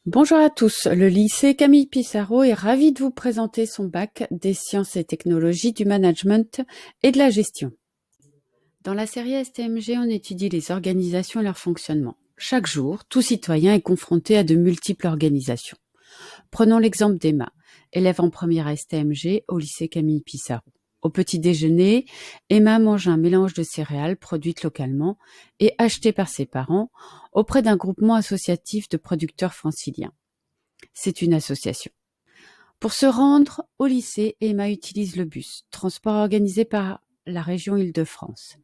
Bonjour à tous, le lycée Camille Pissarro est ravi de vous présenter son bac des sciences et technologies du management et de la gestion. Dans la série STMG, on étudie les organisations et leur fonctionnement. Chaque jour, tout citoyen est confronté à de multiples organisations. Prenons l'exemple d'Emma, élève en première STMG au lycée Camille Pissarro. Au petit déjeuner, Emma mange un mélange de céréales produites localement et achetées par ses parents auprès d'un groupement associatif de producteurs franciliens. C'est une association. Pour se rendre au lycée, Emma utilise le bus, transport organisé par la région Île-de-France.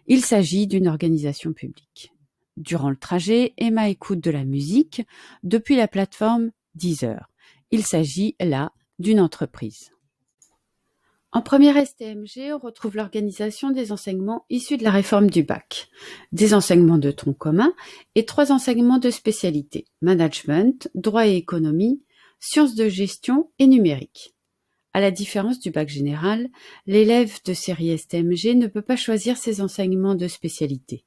Il s'agit d'une organisation publique. Durant le trajet, Emma écoute de la musique depuis la plateforme Deezer. Il s'agit là d'une entreprise. En première STMG, on retrouve l'organisation des enseignements issus de la réforme du bac, des enseignements de tronc commun et 3 enseignements de spécialité, management, droit et économie, sciences de gestion et numérique. À la différence du bac général, l'élève de série STMG ne peut pas choisir ses enseignements de spécialité.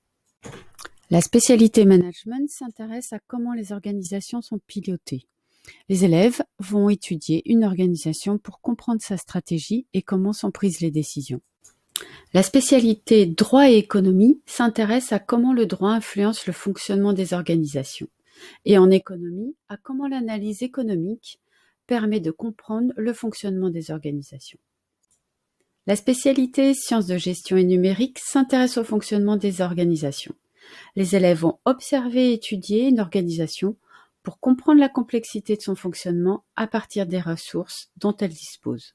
La spécialité management s'intéresse à comment les organisations sont pilotées. Les élèves vont étudier une organisation pour comprendre sa stratégie et comment sont prises les décisions. La spécialité droit et économie s'intéresse à comment le droit influence le fonctionnement des organisations et en économie à comment l'analyse économique permet de comprendre le fonctionnement des organisations. La spécialité sciences de gestion et numérique s'intéresse au fonctionnement des organisations. Les élèves vont observer et étudier une organisation pour comprendre la complexité de son fonctionnement à partir des ressources dont elle dispose.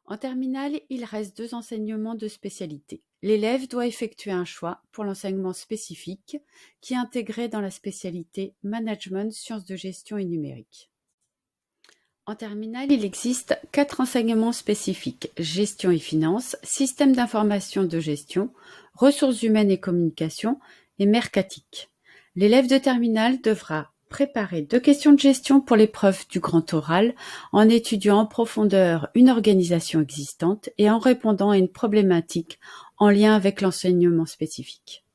En terminale, il reste 2 enseignements de spécialité. L'élève doit effectuer un choix pour l'enseignement spécifique qui est intégré dans la spécialité management, sciences de gestion et numérique. En terminale, il existe 4 enseignements spécifiques: gestion et finances, système d'information de gestion, ressources humaines et communication et mercatique. L'élève de terminale devra préparer 2 questions de gestion pour l'épreuve du grand oral en étudiant en profondeur une organisation existante et en répondant à une problématique en lien avec l'enseignement spécifique.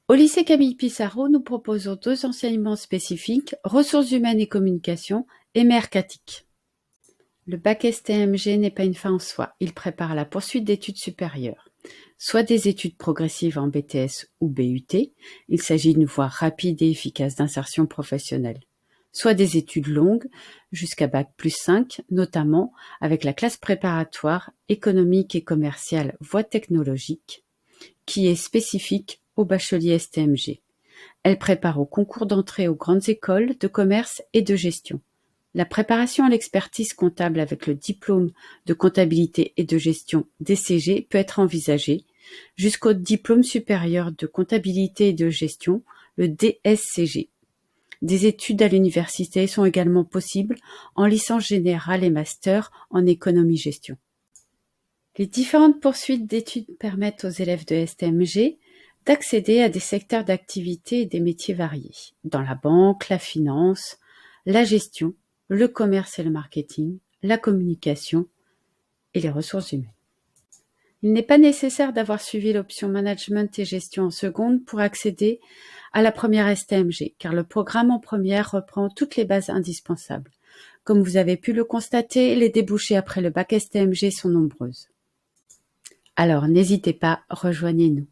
Au lycée Camille Pissarro, nous proposons 2 enseignements spécifiques, ressources humaines et communication et mercatique. Le bac STMG n'est pas une fin en soi, il prépare à la poursuite d'études supérieures, soit des études progressives en BTS ou BUT, il s'agit d'une voie rapide et efficace d'insertion professionnelle, soit des études longues jusqu'à bac plus 5, notamment avec la classe préparatoire économique et commerciale voie technologique, qui est spécifique au bachelier STMG. Elle prépare au concours d'entrée aux grandes écoles de commerce et de gestion. La préparation à l'expertise comptable avec le diplôme de comptabilité et de gestion DCG peut être envisagée, jusqu'au diplôme supérieur de comptabilité et de gestion, le DSCG. Des études à l'université sont également possibles en licence générale et master en économie-gestion. Les différentes poursuites d'études permettent aux élèves de STMG d'accéder à des secteurs d'activité et des métiers variés, dans la banque, la finance, la gestion, le commerce et le marketing, la communication et les ressources humaines. Il n'est pas nécessaire d'avoir suivi l'option management et gestion en seconde pour accéder à la première STMG, car le programme en première reprend toutes les bases indispensables. Comme vous avez pu le constater, les débouchés après le bac STMG sont nombreuses. Alors n'hésitez pas, rejoignez-nous.